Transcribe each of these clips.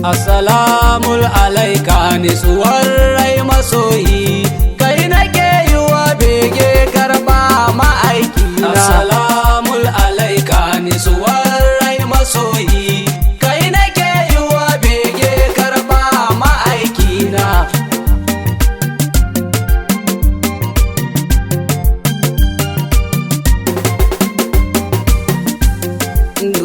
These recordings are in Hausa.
Assalamu alaika nisuwar rai masoyi, kai nake yi wa bege karba ma'aikina. Assalamu alaika nisuwar rai masoyi, kai nake yi wa bege karba ma'aikina.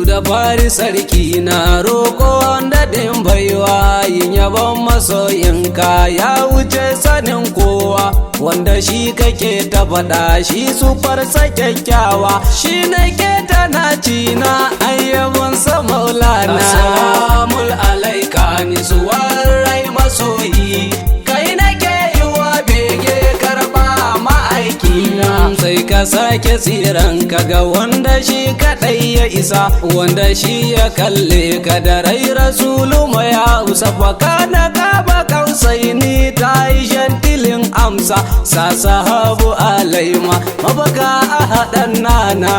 Da fari sarki na roƙon daɗin baiwa, yin yabon masoyinka ya wuce sanin kowa, wanda shi kake ta faɗa shi sufarsa kyakkyawa, shi nake ta naci na ayyabonsa maulana. Assalamu alaika nisuwar rai masoyi, kai nake yi wa bege karɓa ma'aikina. Sai ka sake tsiran ka ga wanda shi kaɗai ya isa, wanda shi ya kalle ka da rai rasulu mai hausa, faka na kaba kausai ni ta yi shantilin amsa, sa sahabu alaima mabaka a haɗan nana.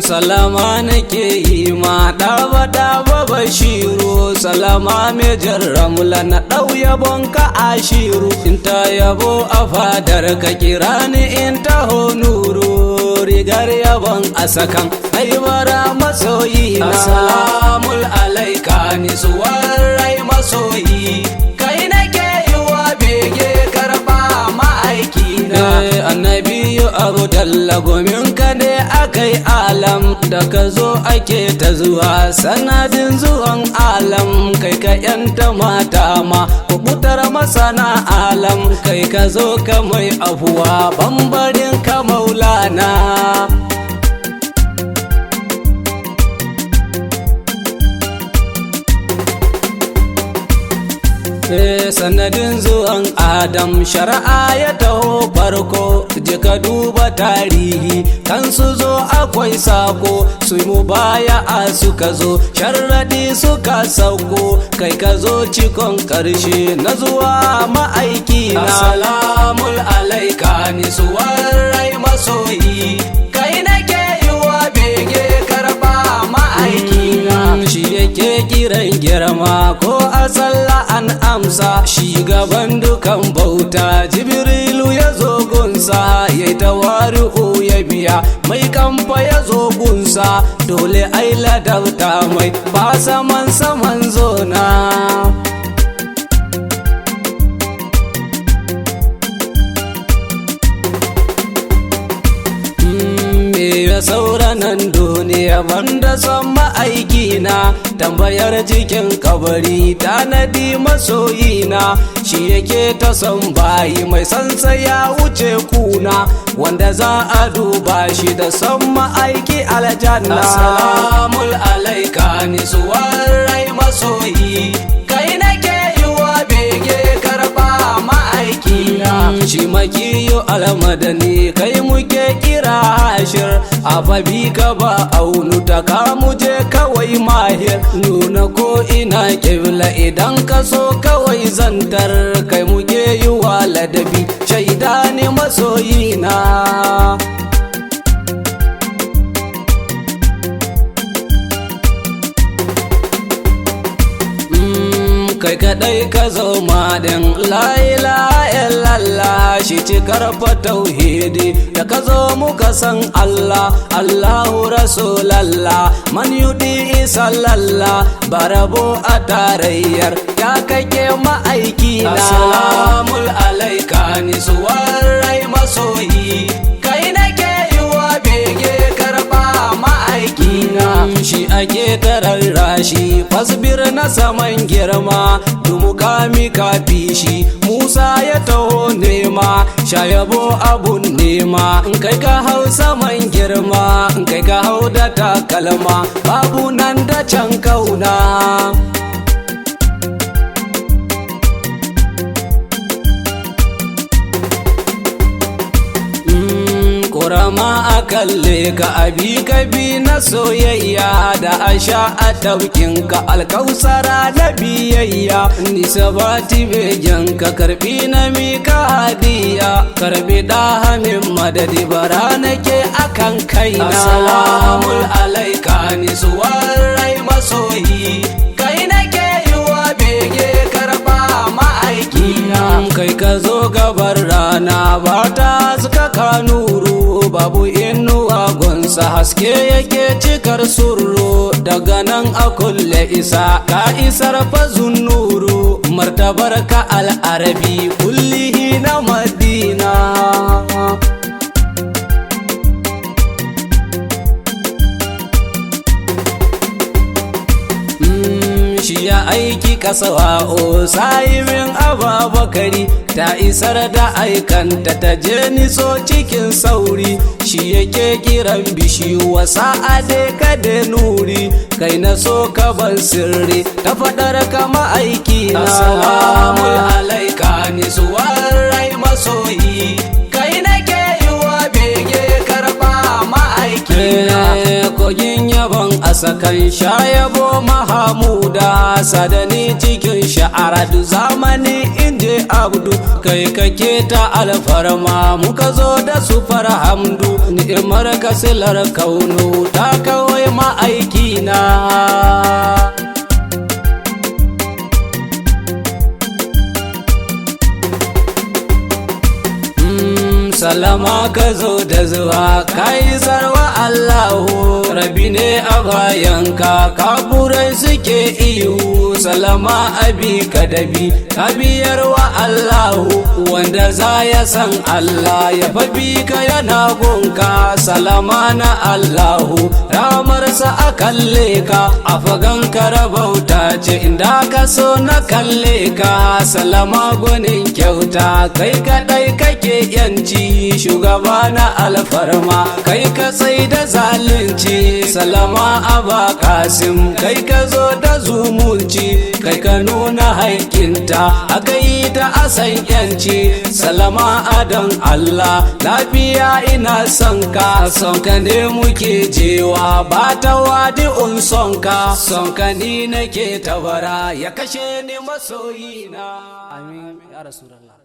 Salama nake yi ma ɗaba bashiru, salama mai jarramula na ɗau yabon ka ashiru, in ta yabo a fadar ka kira ni in taho nuru, rigar yabon a sakan aibara masoyi na. Assalamu alaika nisuwar rai masoyi, kai nake yi wa bege karɓa ma'aikina. Annabiyu abu dalla gomin ka ne akai alam, da ka zo ake ta zuwa sanadin zuwan alam, kai ka yanta mata ma kubutar masana alam, kai ka zo ka mai afuwa bambarin ka maulana. Sanadin zuwan Adam shari'a ya taho farko, je ka duba tarihi kan su zo akwai sako, su mu baya a suka zo sharradi suka sauko, kai ka zo cikon karshe na zuwa ma'aiki na. Assalamu alaika nisuwar rai masoyi, kai nake yi wa bege karɓa ma'aikina. Shi yake kiran girma ko a sallah an amsa, shi gaban dukan bauta jibrilu ya zo gunsa, yayi tawari'u ya biya mai kamfa ya zo gunsa, dole ai ladauta mai ba saman zona. Ya sauranan duniya banda son ma'aikina, tambayar cikin kabari tanadi masoyina, shi yake ta son bayi mai sansa ya wuce kuna, wanda za a duba shi da son ma'aiki aljanna. Assalamu alaika nisuwar rai masoyi, kai nake yi wa bege karɓa ma'aikina. Shi makiyo almadani kai muke kira hashir, a babi ka ba aunu ta ka muje kawai mahir, nuna ko ina kibla idan ka so kawai zantar, kai muke yi wa ladabi shaida ne masoyina. Kai kadai ka zo madin la ilaha illallah, shi cikar fa tauhidi da ka zo muka san Allah, Allahu rasulallah man yudi sallallah, barabo a tarayyar ya kake ma'aikina. Assalamu alaika nisuwar rai masoyi, kai nake yi wa bege karɓa ma'aikina. Shi ake tararrashi fasbir na saman girma, dumukami kafi shi Musa ya taho nema, shayabo abun nema, in kai ka hau saman girma, in kai ka hau da takalma, babu nan da can kauna. alfarma a kalle ka abi ka bi na soyayya da a sha a taukinka alkausara na biyayya ni sabati begen ka karbi na mika hadiya karbi da hamin madadi bara nake akan kaina assalamu alaika ni suwar rai masoyi kai nake yi wa bege karba ma'aikina kai ka zo gabar rana ba ta suka kanuru babu inuwa gunsa haske yake cikar surro daga nan a kulle isa ka isar fazun nuru martabar ka al'arabi kullihi na madina shi ya aiki kasawa o sahibin ababakari ta isar da aikanta ta je niso cikin sauri shi yake kiran bishiyu wa sa'ade ka da nuri kai na so ka ban sirri ta fadar kama aiki na assalamu alaika ni suwar rai masoyi kai nake yi wa bege karba ma'aiki na kogin yabon asakan shayabo mahamuda sadani cikin sha'aradu zamani inje abdu kai kake ta alfarma muka zo da su farhamdu ni'imar kasilar kaunu ta kawai ma'aikina salama ka zo da zuwa kai sarwa Allahu rabi ne a bayanka kaburai suke ihu salama abi kadabi ka biyar wa Allahu wanda za ya san Allah ya fabi ka yana gunka salama na Allahu ramarsa a kalle ka a fagan ka rabauta ce inda ka so na kalle ka salama gwanin kyauta kai kadai kake yanci shugaba na alfarma kai ka sai da zalunci salama aba kasim kai ka zo da zumunci kai ka nuna haikinta aka yi ta asan yanci salama adon Allah lafiya ina son ka ne muke jewa ba ta wadi'un son ka ni nake tabara ya kashe ni masoyina amin ya rasulullah